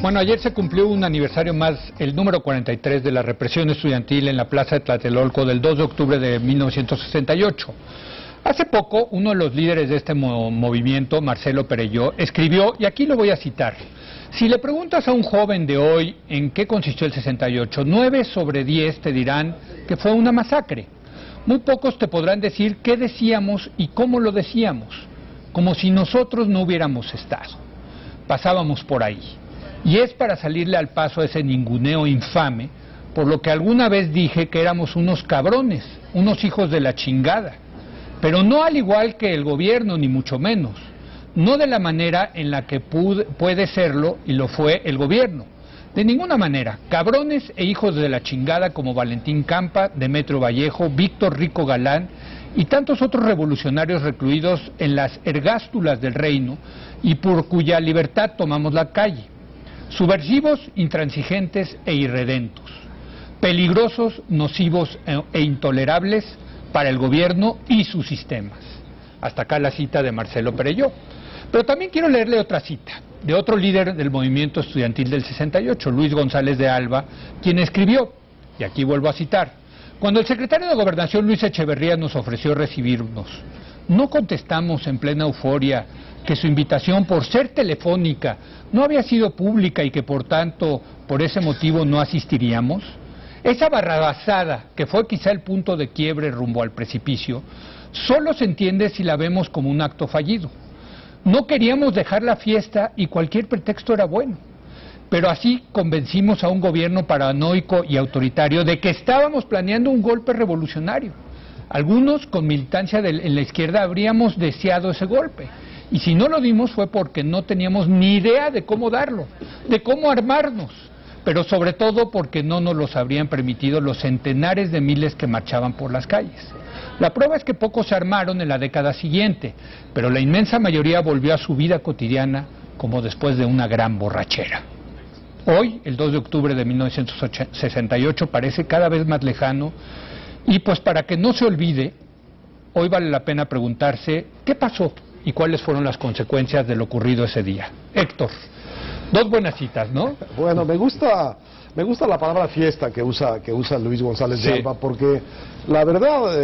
Bueno, ayer se cumplió un aniversario más, el número 43 de la represión estudiantil en la Plaza de Tlatelolco del 2 de octubre de 1968. Hace poco, uno de los líderes de este movimiento, Marcelo Perelló, escribió, y aquí lo voy a citar: si le preguntas a un joven de hoy en qué consistió el 68, 9 sobre 10 te dirán que fue una masacre. Muy pocos te podrán decir qué decíamos y cómo lo decíamos, como si nosotros no hubiéramos estado. Pasábamos por ahí. Y es para salirle al paso a ese ninguneo infame, por lo que alguna vez dije que éramos unos cabrones, unos hijos de la chingada. Pero no al igual que el gobierno, ni mucho menos. No de la manera en la que puede serlo y lo fue el gobierno. De ninguna manera. Cabrones e hijos de la chingada como Valentín Campa, Demetrio Vallejo, Víctor Rico Galán y tantos otros revolucionarios recluidos en las ergástulas del reino y por cuya libertad tomamos la calle. Subversivos, intransigentes e irredentos. Peligrosos, nocivos e intolerables para el gobierno y sus sistemas. Hasta acá la cita de Marcelo Perelló. Pero también quiero leerle otra cita de otro líder del movimiento estudiantil del 68, Luis González de Alba, quien escribió, y aquí vuelvo a citar: cuando el secretario de Gobernación Luis Echeverría nos ofreció recibirnos, no contestamos en plena euforia que su invitación, por ser telefónica, no había sido pública y que por tanto, por ese motivo no asistiríamos. Esa barrabasada, que fue quizá el punto de quiebre rumbo al precipicio, solo se entiende si la vemos como un acto fallido. No queríamos dejar la fiesta y cualquier pretexto era bueno, pero así convencimos a un gobierno paranoico y autoritario de que estábamos planeando un golpe revolucionario. Algunos con militancia en la izquierda habríamos deseado ese golpe, y si no lo dimos fue porque no teníamos ni idea de cómo darlo, de cómo armarnos, pero sobre todo porque no nos los habrían permitido los centenares de miles que marchaban por las calles. La prueba es que pocos se armaron en la década siguiente, pero la inmensa mayoría volvió a su vida cotidiana como después de una gran borrachera. Hoy, el 2 de octubre de 1968, parece cada vez más lejano, y pues para que no se olvide, hoy vale la pena preguntarse qué pasó y cuáles fueron las consecuencias de lo ocurrido ese día. Héctor, dos buenas citas, ¿no? Bueno, me gusta la palabra fiesta que usa Luis González de Alba, porque la verdad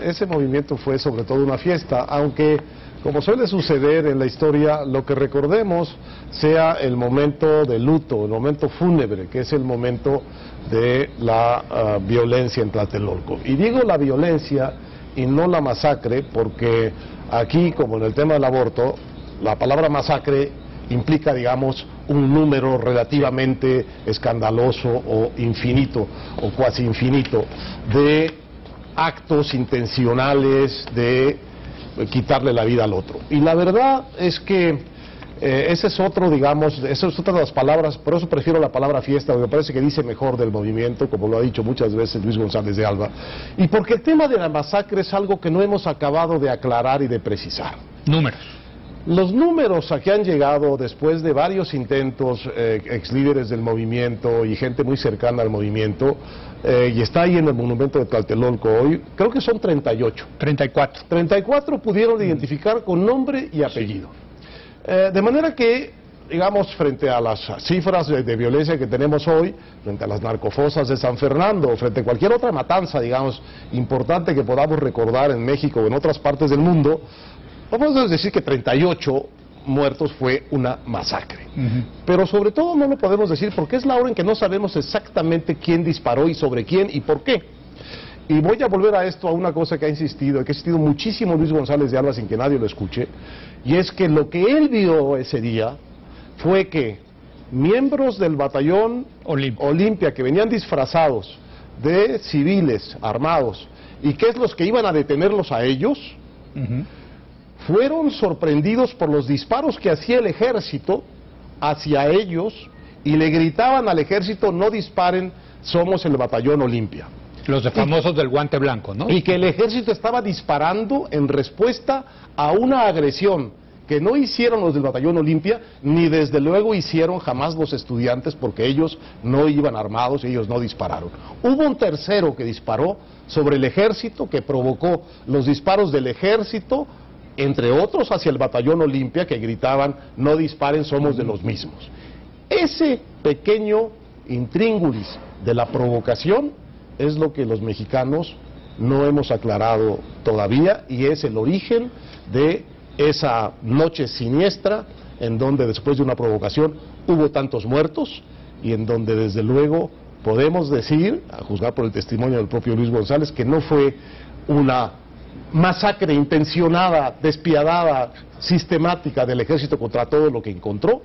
ese movimiento fue sobre todo una fiesta, aunque como suele suceder en la historia, lo que recordemos sea el momento de luto, el momento fúnebre, que es el momento de la violencia en Tlatelolco. Y digo la violencia y no la masacre, porque aquí, como en el tema del aborto, la palabra masacre implica, digamos, un número relativamente escandaloso o infinito, o cuasi infinito, de actos intencionales de quitarle la vida al otro. Y la verdad es que ese es otro, digamos, esa es otra de las palabras, por eso prefiero la palabra fiesta, porque me parece que dice mejor del movimiento, como lo ha dicho muchas veces Luis González de Alba, y porque el tema de la masacre es algo que no hemos acabado de aclarar y de precisar. Números. Los números a que han llegado después de varios intentos, ex líderes del movimiento y gente muy cercana al movimiento, y está ahí en el monumento de Tlatelolco hoy, creo que son 38. 34. 34 pudieron identificar con nombre y apellido. De manera que, digamos, frente a las cifras de violencia que tenemos hoy, frente a las narcofosas de San Fernando, frente a cualquier otra matanza, digamos, importante que podamos recordar en México o en otras partes del mundo, podemos decir que 38 muertos fue una masacre. Pero sobre todo no lo podemos decir porque es la hora en que no sabemos exactamente quién disparó y sobre quién y por qué. Y voy a volver a esto, a una cosa que ha insistido muchísimo Luis González de Alba sin que nadie lo escuche, y es que lo que él vio ese día fue que miembros del batallón Olimpia que venían disfrazados de civiles armados, y que es los que iban a detenerlos a ellos, fueron sorprendidos por los disparos que hacía el ejército hacia ellos y le gritaban al ejército: no disparen, somos el batallón Olimpia. Los de famosos del guante blanco, ¿no? Y que el ejército estaba disparando en respuesta a una agresión que no hicieron los del batallón Olimpia, ni desde luego hicieron jamás los estudiantes, porque ellos no iban armados y ellos no dispararon. Hubo un tercero que disparó sobre el ejército, que provocó los disparos del ejército, entre otros hacia el batallón Olimpia, que gritaban: no disparen, somos de los mismos. Ese pequeño intríngulis de la provocación es lo que los mexicanos no hemos aclarado todavía, y es el origen de esa noche siniestra en donde después de una provocación hubo tantos muertos, y en donde desde luego podemos decir, a juzgar por el testimonio del propio Luis González, que no fue una masacre intencionada, despiadada, sistemática del ejército contra todo lo que encontró,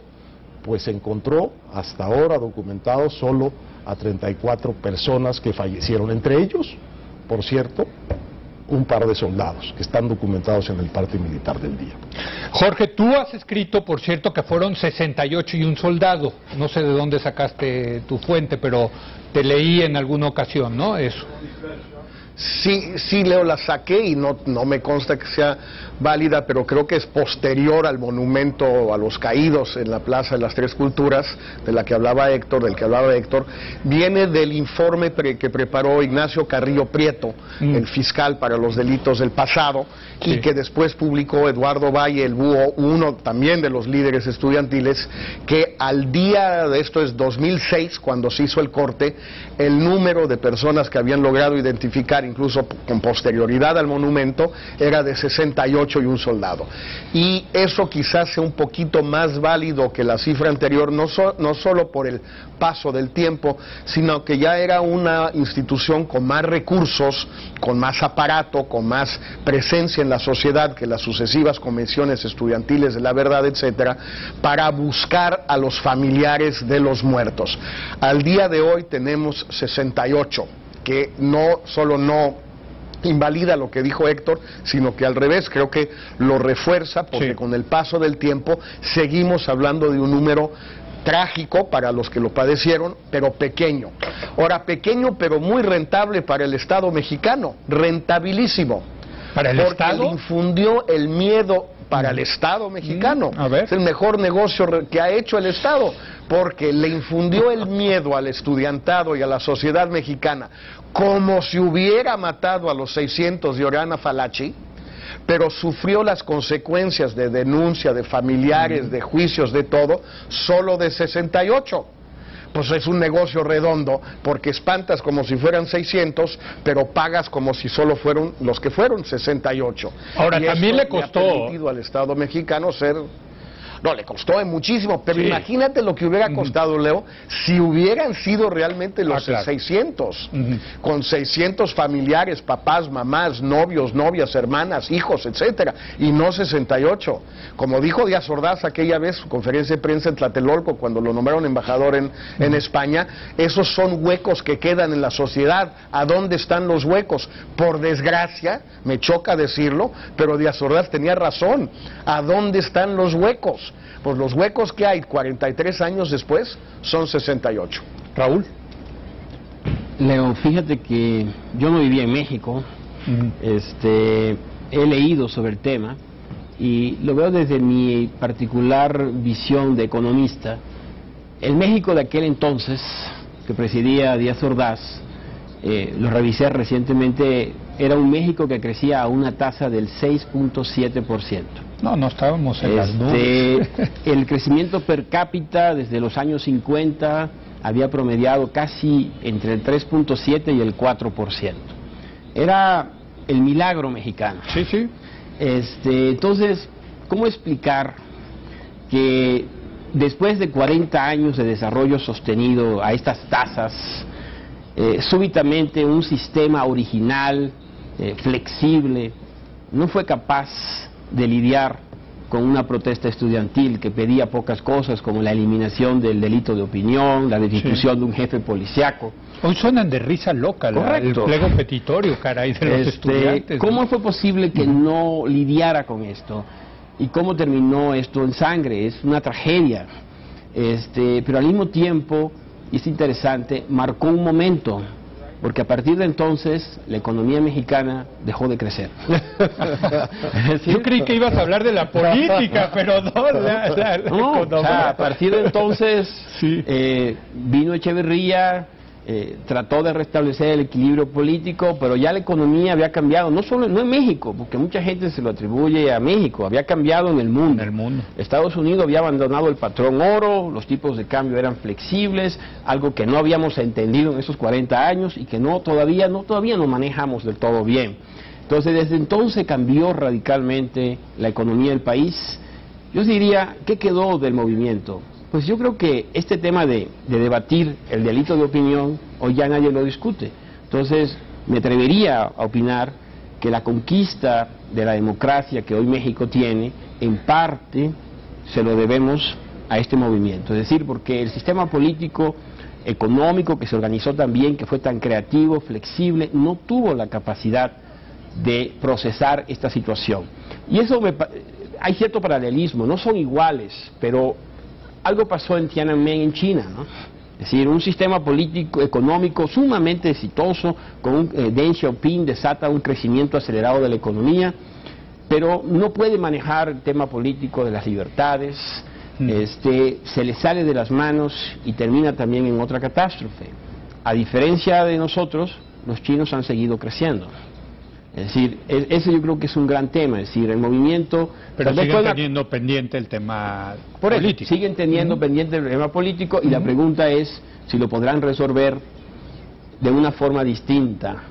pues encontró hasta ahora documentado solo a 34 personas que fallecieron, entre ellos, por cierto, un par de soldados que están documentados en el parte militar del día. Jorge, tú has escrito, por cierto, que fueron 68 y un soldado. No sé de dónde sacaste tu fuente, pero te leí en alguna ocasión, ¿no? Eso. Sí, Leo, la saqué y no me consta que sea válida, pero creo que es posterior al monumento a los caídos en la Plaza de las Tres Culturas, del que hablaba Héctor, viene del informe que preparó Ignacio Carrillo Prieto, el fiscal para los delitos del pasado, sí, y que después publicó Eduardo Valle, el Búho, uno también de los líderes estudiantiles, que al día de esto es 2006, cuando se hizo el corte, el número de personas que habían logrado identificar, incluso con posterioridad al monumento, era de 68 y un soldado. Y eso quizás sea un poquito más válido que la cifra anterior, no solo por el paso del tiempo, sino que ya era una institución con más recursos, con más aparato, con más presencia en la sociedad que las sucesivas convenciones estudiantiles de la verdad, etcétera, para buscar a los familiares de los muertos. Al día de hoy tenemos 68, que no solo no invalida lo que dijo Héctor, sino que al revés, creo que lo refuerza, porque sí, con el paso del tiempo seguimos hablando de un número trágico para los que lo padecieron, pero pequeño. Ahora, pequeño pero muy rentable para el Estado mexicano, rentabilísimo. ¿Para el Estado? Porque le infundió el miedo para el Estado mexicano. A ver. Es el mejor negocio que ha hecho el Estado, porque le infundió el miedo al estudiantado y a la sociedad mexicana, como si hubiera matado a los 600 de Oriana Falachi, pero sufrió las consecuencias de denuncia, de familiares, de juicios, de todo, solo de 68. Pues es un negocio redondo, porque espantas como si fueran 600, pero pagas como si solo fueron los que fueron 68. Ahora, y también le costó... ha permitido al Estado mexicano ser... No, le costó muchísimo, pero sí, imagínate lo que hubiera costado, Leo, si hubieran sido realmente los 600, con 600 familiares, papás, mamás, novios, novias, hermanas, hijos, etcétera, y no 68. Como dijo Díaz Ordaz aquella vez, su conferencia de prensa en Tlatelolco, cuando lo nombraron embajador en España, esos son huecos que quedan en la sociedad. ¿A dónde están los huecos? Por desgracia, me choca decirlo, pero Díaz Ordaz tenía razón. ¿A dónde están los huecos? Pues los huecos que hay 43 años después son 68. Raúl. Leo, fíjate que yo no vivía en México, he leído sobre el tema y lo veo desde mi particular visión de economista. El México de aquel entonces, que presidía Díaz Ordaz, lo revisé recientemente, era un México que crecía a una tasa del 6.7%. No estábamos en las nubes. El crecimiento per cápita desde los años 50 había promediado casi entre el 3.7 y el 4%. Era el milagro mexicano. Sí, sí. Entonces, ¿cómo explicar que después de 40 años de desarrollo sostenido a estas tasas, súbitamente un sistema original, flexible, no fue capaz de lidiar con una protesta estudiantil que pedía pocas cosas, como la eliminación del delito de opinión, la destitución de un jefe policiaco? Hoy suenan de risa loca el pliego petitorio, caray, de los estudiantes. ¿Cómo fue posible que no lidiara con esto? ¿Y cómo terminó esto en sangre? Es una tragedia. Pero al mismo tiempo, y es interesante, marcó un momento, porque a partir de entonces la economía mexicana dejó de crecer. Yo creí que ibas a hablar de la política, pero no, la economía. O sea, a partir de entonces sí, vino Echeverría, trató de restablecer el equilibrio político, pero ya la economía había cambiado, no en México, porque mucha gente se lo atribuye a México, había cambiado en el mundo. Estados Unidos había abandonado el patrón oro, los tipos de cambio eran flexibles, algo que no habíamos entendido en esos 40 años y que todavía no manejamos del todo bien. Entonces, desde entonces cambió radicalmente la economía del país. Yo diría, ¿qué quedó del movimiento? Pues yo creo que este tema de debatir el delito de opinión, hoy ya nadie lo discute. Entonces, me atrevería a opinar que la conquista de la democracia que hoy México tiene, en parte se lo debemos a este movimiento. Es decir, porque el sistema político, económico, que se organizó tan bien, que fue tan creativo, flexible, no tuvo la capacidad de procesar esta situación. Y eso hay cierto paralelismo, no son iguales, pero algo pasó en Tiananmen, en China, ¿no? Es decir, un sistema político, económico sumamente exitoso, con Deng Xiaoping desata un crecimiento acelerado de la economía, pero no puede manejar el tema político de las libertades, se le sale de las manos y termina también en otra catástrofe. A diferencia de nosotros, los chinos han seguido creciendo. Es decir, eso yo creo que es un gran tema, es decir, el movimiento... Pero siguen teniendo pendiente el tema político. Siguen teniendo pendiente el tema político y la pregunta es si lo podrán resolver de una forma distinta.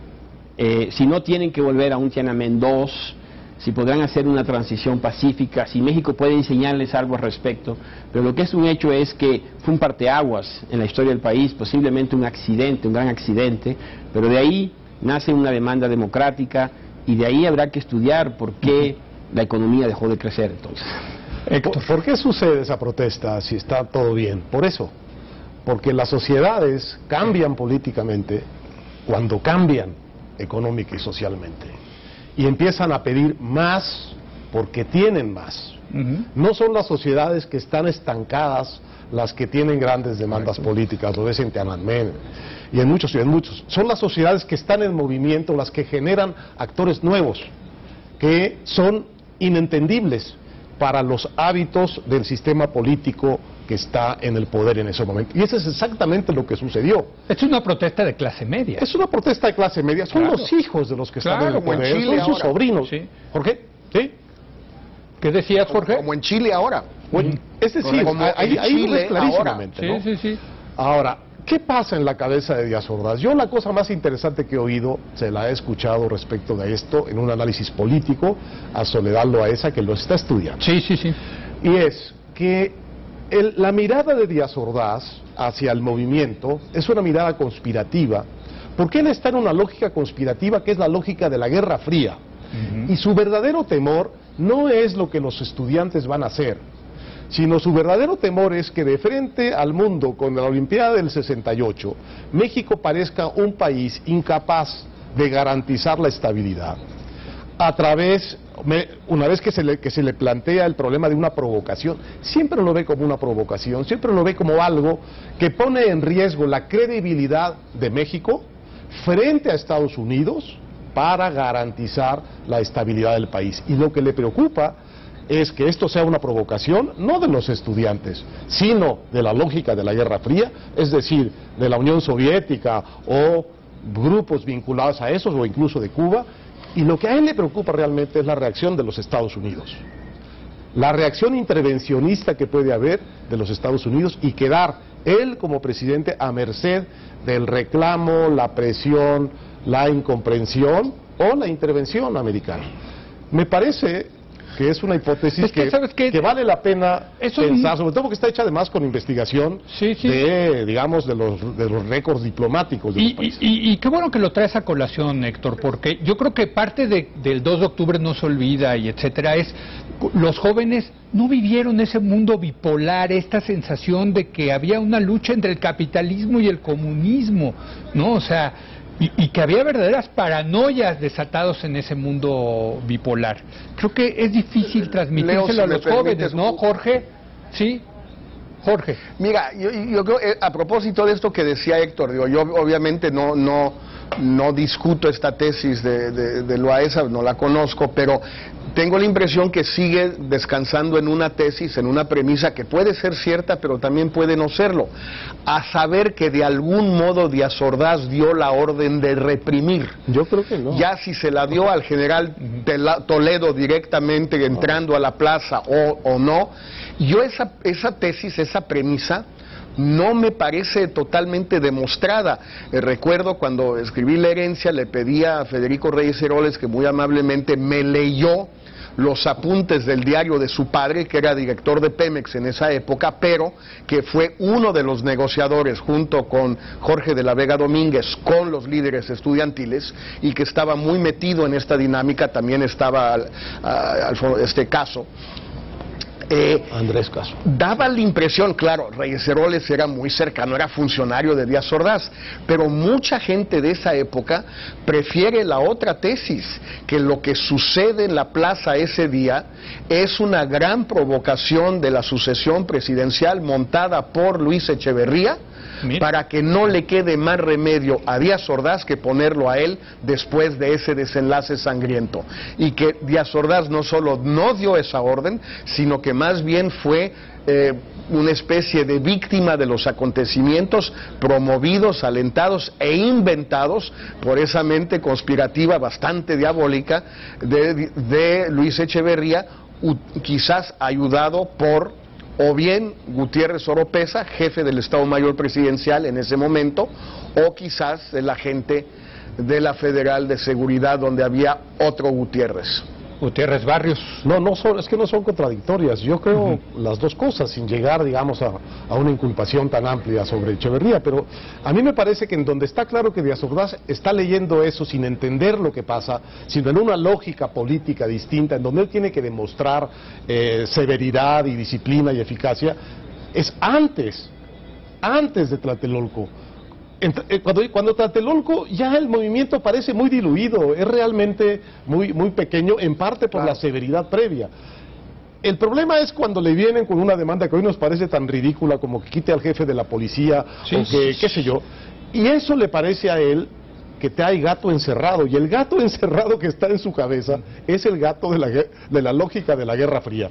Si no tienen que volver a un Tiananmen 2, si podrán hacer una transición pacífica, si México puede enseñarles algo al respecto. Pero lo que es un hecho es que fue un parteaguas en la historia del país, posiblemente un accidente, un gran accidente, pero de ahí nace una demanda democrática y de ahí habrá que estudiar por qué la economía dejó de crecer entonces. ¿Por qué sucede esa protesta si está todo bien? Por eso, porque las sociedades cambian políticamente cuando cambian económica y socialmente y empiezan a pedir más porque tienen más. No son las sociedades que están estancadas las que tienen grandes demandas políticas, lo ves en Tiananmen y en muchos, son las sociedades que están en movimiento las que generan actores nuevos, que son inentendibles para los hábitos del sistema político que está en el poder en ese momento. Y eso es exactamente lo que sucedió. Es una protesta de clase media. Es una protesta de clase media, son los hijos de los que están en el poder, son sus sobrinos. Sí. ¿Jorge? ¿Sí? ¿Qué decías, Jorge? Como en Chile ahora. Es decir, ahí es clarísimamente, ¿no? Sí. Ahora, ¿qué pasa en la cabeza de Díaz Ordaz? Yo la cosa más interesante que he oído, se la he escuchado respecto de esto, en un análisis político, a Soledad Loaesa, que lo está estudiando. Sí. Y es que la mirada de Díaz Ordaz hacia el movimiento es una mirada conspirativa, porque él está en una lógica conspirativa que es la lógica de la Guerra Fría. Y su verdadero temor no es lo que los estudiantes van a hacer, sino su verdadero temor es que de frente al mundo con la Olimpiada del 68, México parezca un país incapaz de garantizar la estabilidad. A través, una vez que se le plantea el problema de una provocación, siempre lo ve como una provocación, siempre lo ve como algo que pone en riesgo la credibilidad de México frente a Estados Unidos para garantizar la estabilidad del país. Y lo que le preocupa es que esto sea una provocación, no de los estudiantes, sino de la lógica de la Guerra Fría, es decir, de la Unión Soviética o grupos vinculados a esos, o incluso de Cuba, y lo que a él le preocupa realmente es la reacción de los Estados Unidos. La reacción intervencionista que puede haber de los Estados Unidos y quedar él como presidente a merced del reclamo, la presión, la incomprensión o la intervención americana. Me parece que es una hipótesis que vale la pena pensar, sobre todo porque está hecha además con investigación de los récords diplomáticos de los países. Y qué bueno que lo traes a colación, Héctor, porque yo creo que parte del 2 de octubre no se olvida y etcétera, es los jóvenes no vivieron ese mundo bipolar, esta sensación de que había una lucha entre el capitalismo y el comunismo, ¿no? O sea, y que había verdaderas paranoias desatados en ese mundo bipolar. Creo que es difícil transmitírselo a los jóvenes, ¿no, Jorge? Sí, Jorge. Mira, yo creo, a propósito de esto que decía Héctor, digo, yo obviamente no no discuto esta tesis de Loaesa, no la conozco, pero tengo la impresión que sigue descansando en una tesis, en una premisa que puede ser cierta, pero también puede no serlo, a saber que de algún modo Díaz Ordaz dio la orden de reprimir. Yo creo que no. Ya si se la dio al general Toledo directamente entrando a la plaza o no, yo esa tesis, esa premisa, no me parece totalmente demostrada. Recuerdo cuando escribí La herencia, le pedí a Federico Reyes Heroles que muy amablemente me leyó los apuntes del diario de su padre, que era director de Pemex en esa época, pero que fue uno de los negociadores junto con Jorge de la Vega Domínguez con los líderes estudiantiles y que estaba muy metido en esta dinámica. También estaba este Caso. Andrés Caso. Daba la impresión, claro, Reyes Heroles era muy cercano, era funcionario de Díaz Ordaz, pero mucha gente de esa época prefiere la otra tesis, que lo que sucede en la plaza ese día es una gran provocación de la sucesión presidencial montada por Luis Echeverría. Mira, para que no le quede más remedio a Díaz Ordaz que ponerlo a él después de ese desenlace sangriento. Y que Díaz Ordaz no solo no dio esa orden, sino que más bien fue una especie de víctima de los acontecimientos promovidos, alentados e inventados por esa mente conspirativa bastante diabólica de Luis Echeverría, quizás ayudado por o bien Gutiérrez Oropesa, jefe del Estado Mayor Presidencial en ese momento, o quizás el agente de la Federal de Seguridad, donde había otro Gutiérrez. Gutiérrez Barrios. Es que no son contradictorias. Yo creo las dos cosas, sin llegar, digamos, a una inculpación tan amplia sobre Echeverría, pero a mí me parece que en donde está claro que Díaz Ordaz está leyendo eso sin entender lo que pasa, sino en una lógica política distinta, en donde él tiene que demostrar severidad y disciplina y eficacia, es antes de Tlatelolco. Cuando Tlatelolco ya el movimiento parece muy diluido, es realmente muy pequeño, en parte por la severidad previa. El problema es cuando le vienen con una demanda que hoy nos parece tan ridícula como que quite al jefe de la policía o que qué sé yo, y eso le parece a él que te hay gato encerrado, y el gato encerrado que está en su cabeza es el gato de la lógica de la Guerra Fría.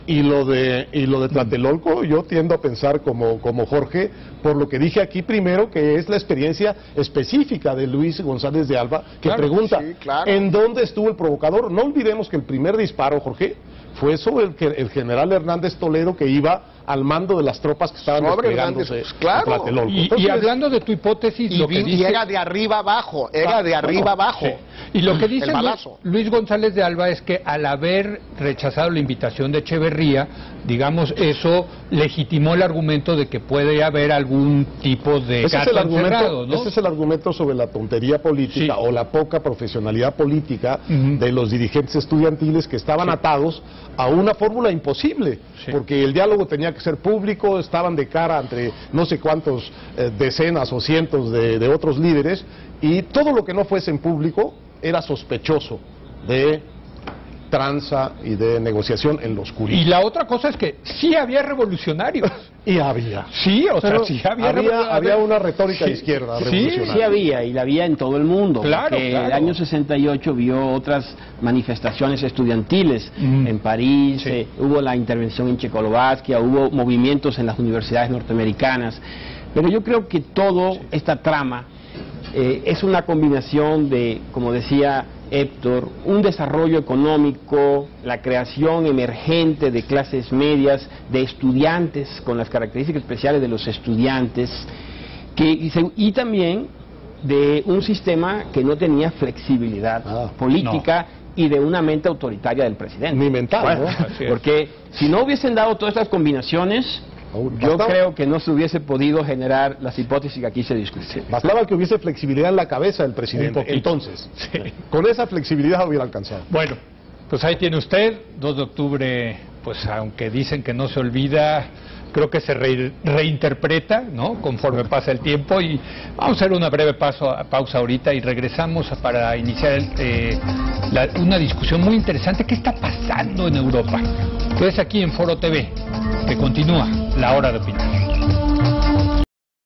Y lo de Tlatelolco, yo tiendo a pensar como Jorge, por lo que dije aquí primero, que es la experiencia específica de Luis González de Alba, que pregunta, ¿en dónde estuvo el provocador? No olvidemos que el primer disparo, Jorge, fue sobre el general Hernández Toledo, que iba al mando de las tropas que estaban desplegándose en Tlatelolco. Y hablando de tu hipótesis, lo que dice... Y era de arriba abajo, abajo. Sí. Y lo que dice Luis González de Alba es que al haber rechazado la invitación de Echeverría, digamos, eso legitimó el argumento de que puede haber algún tipo de gato encerrado, ¿no? Ese es el argumento sobre la tontería política o la poca profesionalidad política de los dirigentes estudiantiles que estaban atados a una fórmula imposible, porque el diálogo tenía que ser público, estaban de cara entre no sé cuántos decenas o cientos de otros líderes, y todo lo que no fuese en público era sospechoso de tranza y de negociación en lo oscurito. Y la otra cosa es que sí había revolucionarios. Y había. Sí, o sea, sí había una retórica de izquierda revolucionaria. Sí había, y la había en todo el mundo. Claro, el año 68 vio otras manifestaciones estudiantiles en París, hubo la intervención en Checoslovaquia, hubo movimientos en las universidades norteamericanas. Pero yo creo que toda esta trama es una combinación de, como decía Héctor, un desarrollo económico, la creación emergente de clases medias, de estudiantes, con las características especiales de los estudiantes, y también de un sistema que no tenía flexibilidad política y de una mente autoritaria del presidente. Ni mental, ¿no? Porque si no hubiesen dado todas estas combinaciones, yo creo que no se hubiese podido generar las hipótesis que aquí se discuten. Bastaba que hubiese flexibilidad en la cabeza del presidente. Entonces, con esa flexibilidad hubiera alcanzado. Bueno, pues ahí tiene usted, 2 de octubre, pues aunque dicen que no se olvida, creo que se reinterpreta, ¿no?, conforme pasa el tiempo. Y vamos a hacer una breve pausa ahorita y regresamos para iniciar una discusión muy interesante. ¿Qué está pasando en Europa? Quédese aquí en Foro TV, que continúa La Hora de Opinar.